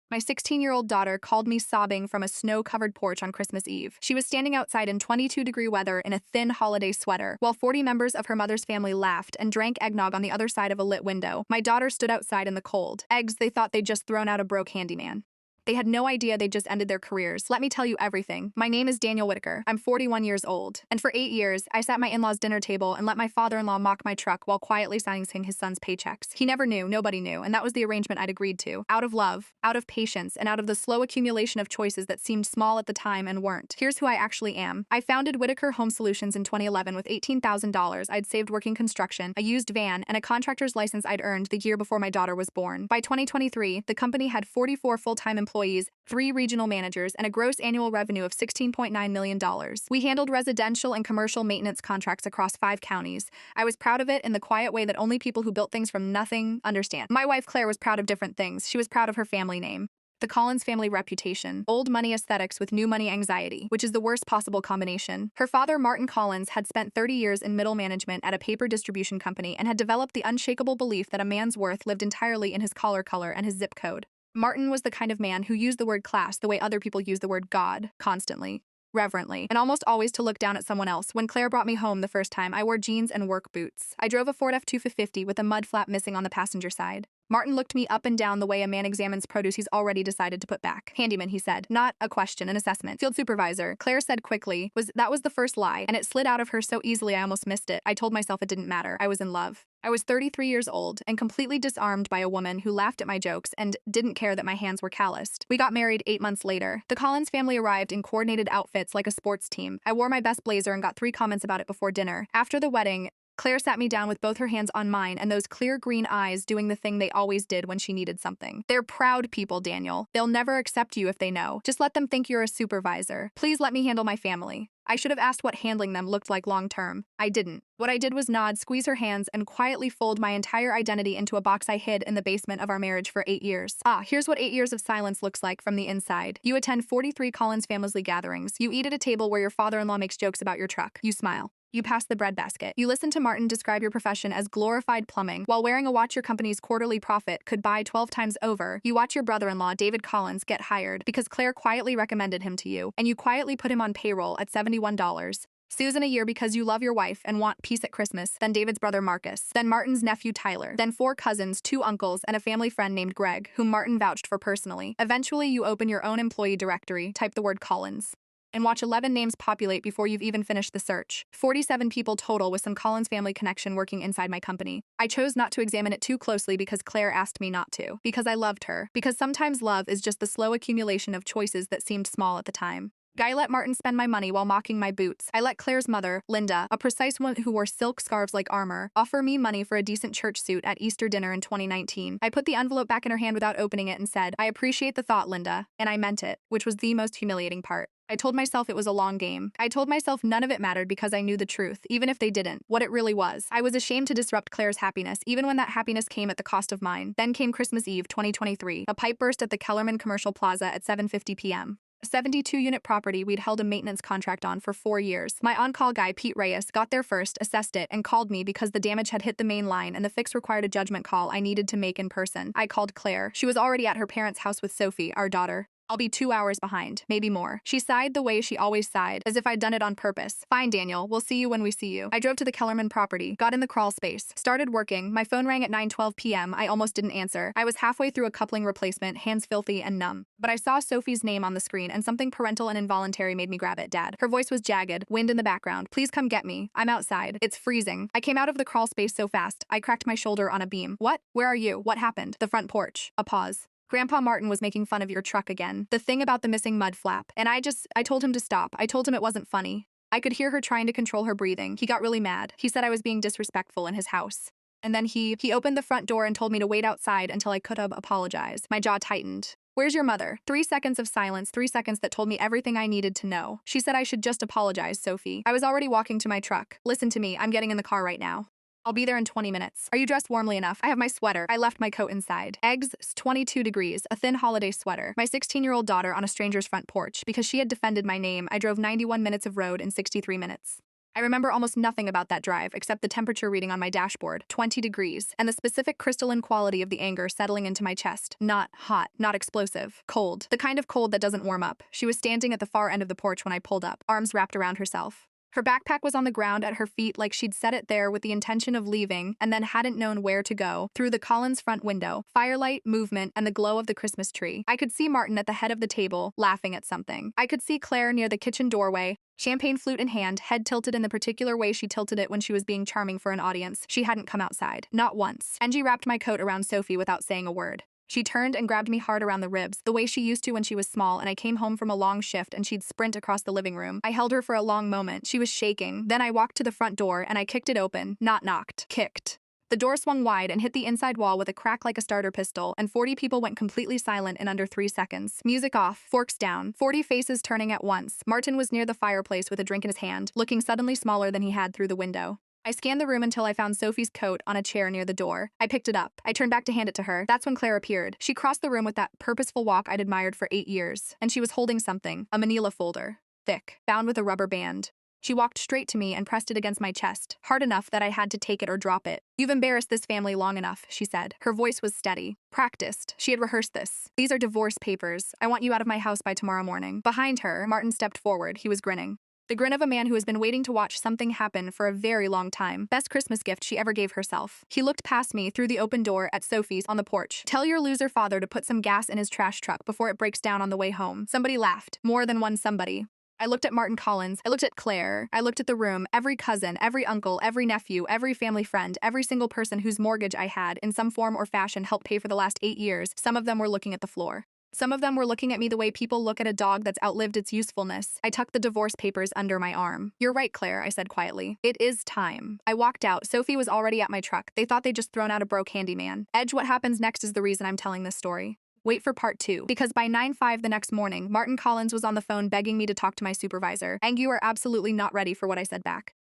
My 16-year-old daughter called me sobbing from a snow-covered porch on Christmas Eve. She was standing outside in 22-degree weather in a thin holiday sweater, while 40 members of her mother's family laughed and drank eggnog on the other side of a lit window. My daughter stood outside in the cold. Eggs they thought they'd just thrown out a broke handyman. They had no idea they'd just ended their careers. Let me tell you everything. My name is Daniel Whitaker. I'm 41 years old. And for 8 years, I sat at my in-laws' dinner table and let my father-in-law mock my truck while quietly signing his son's paychecks. He never knew, nobody knew, and that was the arrangement I'd agreed to. Out of love, out of patience, and out of the slow accumulation of choices that seemed small at the time and weren't. Here's who I actually am. I founded Whitaker Home Solutions in 2011 with $18,000 I'd saved working construction, a used van, and a contractor's license I'd earned the year before my daughter was born. By 2023, the company had 44 full-time employees, 3 regional managers, and a gross annual revenue of $16.9 million. We handled residential and commercial maintenance contracts across 5 counties. I was proud of it in the quiet way that only people who built things from nothing understand. My wife Claire was proud of different things. She was proud of her family name, the Collins family reputation, old money aesthetics with new money anxiety, which is the worst possible combination. Her father, Martin Collins, had spent 30 years in middle management at a paper distribution company and had developed the unshakable belief that a man's worth lived entirely in his collar color and his zip code. Martin was the kind of man who used the word class the way other people use the word God, constantly, reverently, and almost always to look down at someone else. When Claire brought me home the first time, I wore jeans and work boots. I drove a Ford F-250 with a mud flap missing on the passenger side. Martin looked me up and down the way a man examines produce he's already decided to put back. Handyman, he said. Not a question, an assessment. Field supervisor, Claire said quickly. That was the first lie, and it slid out of her so easily I almost missed it. I told myself it didn't matter. I was in love. I was 33 years old and completely disarmed by a woman who laughed at my jokes and didn't care that my hands were calloused. We got married 8 months later. The Collins family arrived in coordinated outfits like a sports team. I wore my best blazer and got 3 comments about it before dinner. After the wedding, Claire sat me down with both her hands on mine and those clear green eyes doing the thing they always did when she needed something. They're proud people, Daniel. They'll never accept you if they know. Just let them think you're a supervisor. Please let me handle my family. I should have asked what handling them looked like long-term. I didn't. What I did was nod, squeeze her hands, and quietly fold my entire identity into a box I hid in the basement of our marriage for 8 years. Here's what 8 years of silence looks like from the inside. You attend 43 Collins family gatherings. You eat at a table where your father-in-law makes jokes about your truck. You smile. You pass the bread basket. You listen to Martin describe your profession as glorified plumbing, while wearing a watch your company's quarterly profit could buy 12 times over. You watch your brother-in-law, David Collins, get hired because Claire quietly recommended him to you, and you quietly put him on payroll at $71. Susan a year because you love your wife and want peace at Christmas, then David's brother Marcus, then Martin's nephew Tyler, then 4 cousins, 2 uncles, and a family friend named Greg, whom Martin vouched for personally. Eventually, you open your own employee directory, type the word Collins, and watch 11 names populate before you've even finished the search. 47 people total with some Collins family connection working inside my company. I chose not to examine it too closely because Claire asked me not to. Because I loved her. Because sometimes love is just the slow accumulation of choices that seemed small at the time. I let Martin spend my money while mocking my boots. I let Claire's mother, Linda, a precise woman who wore silk scarves like armor, offer me money for a decent church suit at Easter dinner in 2019. I put the envelope back in her hand without opening it and said, "I appreciate the thought, Linda." And I meant it, which was the most humiliating part. I told myself it was a long game. I told myself none of it mattered because I knew the truth, even if they didn't, what it really was. I was ashamed to disrupt Claire's happiness, even when that happiness came at the cost of mine. Then came Christmas Eve, 2023. A pipe burst at the Kellerman Commercial Plaza at 7:50 p.m. A 72-unit property we'd held a maintenance contract on for 4 years. My on-call guy, Pete Reyes, got there first, assessed it, and called me because the damage had hit the main line and the fix required a judgment call I needed to make in person. I called Claire. She was already at her parents' house with Sophie, our daughter. "I'll be 2 hours behind, maybe more." She sighed the way she always sighed, as if I'd done it on purpose. "Fine, Daniel, we'll see you when we see you." I drove to the Kellerman property, got in the crawl space, started working. My phone rang at 9:12 p.m. I almost didn't answer. I was halfway through a coupling replacement, hands filthy and numb. But I saw Sophie's name on the screen, and something parental and involuntary made me grab it. "Dad." Her voice was jagged, wind in the background. "Please come get me. I'm outside. It's freezing." I came out of the crawl space so fast, I cracked my shoulder on a beam. "What? Where are you? What happened?" "The front porch." A pause. "Grandpa Martin was making fun of your truck again. The thing about the missing mud flap. And I told him to stop. I told him it wasn't funny." I could hear her trying to control her breathing. He got really mad. He said I was being disrespectful in his house. And then he opened the front door and told me to wait outside until I could have apologized. My jaw tightened. "Where's your mother?" 3 seconds of silence, 3 seconds that told me everything I needed to know. She said I should just apologize, Sophie. I was already walking to my truck. "Listen to me. I'm getting in the car right now. I'll be there in 20 minutes. Are you dressed warmly enough? I have my sweater." I left my coat inside. Eggs, 22 degrees, a thin holiday sweater. My 16-year-old daughter on a stranger's front porch. Because she had defended my name, I drove 91 minutes of road in 63 minutes. I remember almost nothing about that drive except the temperature reading on my dashboard, 20 degrees, and the specific crystalline quality of the anger settling into my chest. Not hot, not explosive, cold. The kind of cold that doesn't warm up. She was standing at the far end of the porch when I pulled up, arms wrapped around herself. Her backpack was on the ground at her feet like she'd set it there with the intention of leaving and then hadn't known where to go. Through the Collins front window, firelight, movement, and the glow of the Christmas tree, I could see Martin at the head of the table, laughing at something. I could see Claire near the kitchen doorway, champagne flute in hand, head tilted in the particular way she tilted it when she was being charming for an audience. She hadn't come outside. Not once. Angie wrapped my coat around Sophie without saying a word. She turned and grabbed me hard around the ribs, the way she used to when she was small and I came home from a long shift and she'd sprint across the living room. I held her for a long moment. She was shaking. Then I walked to the front door and I kicked it open. Not knocked. Kicked. The door swung wide and hit the inside wall with a crack like a starter pistol, and 40 people went completely silent in under 3 seconds. Music off, forks down, 40 faces turning at once. Martin was near the fireplace with a drink in his hand, looking suddenly smaller than he had through the window. I scanned the room until I found Sophie's coat on a chair near the door. I picked it up. I turned back to hand it to her. That's when Claire appeared. She crossed the room with that purposeful walk I'd admired for 8 years, and she was holding something, a manila folder, thick, bound with a rubber band. She walked straight to me and pressed it against my chest, hard enough that I had to take it or drop it. "You've embarrassed this family long enough," she said. Her voice was steady. Practiced. She had rehearsed this. "These are divorce papers. I want you out of my house by tomorrow morning." Behind her, Martin stepped forward. He was grinning. The grin of a man who has been waiting to watch something happen for a very long time. Best Christmas gift she ever gave herself. He looked past me through the open door at Sophie's on the porch. "Tell your loser father to put some gas in his trash truck before it breaks down on the way home." Somebody laughed. More than one somebody. I looked at Martin Collins. I looked at Claire. I looked at the room. Every cousin, every uncle, every nephew, every family friend, every single person whose mortgage I had, in some form or fashion, helped pay for the last 8 years. Some of them were looking at the floor. Some of them were looking at me the way people look at a dog that's outlived its usefulness. I tucked the divorce papers under my arm. "You're right, Claire," I said quietly. "It is time." I walked out. Sophie was already at my truck. They thought they'd just thrown out a broke handyman. Edge, what happens next is the reason I'm telling this story. Wait for part 2. Because by 9:05 the next morning, Martin Collins was on the phone begging me to talk to my supervisor. "And you are absolutely not ready for what I said back."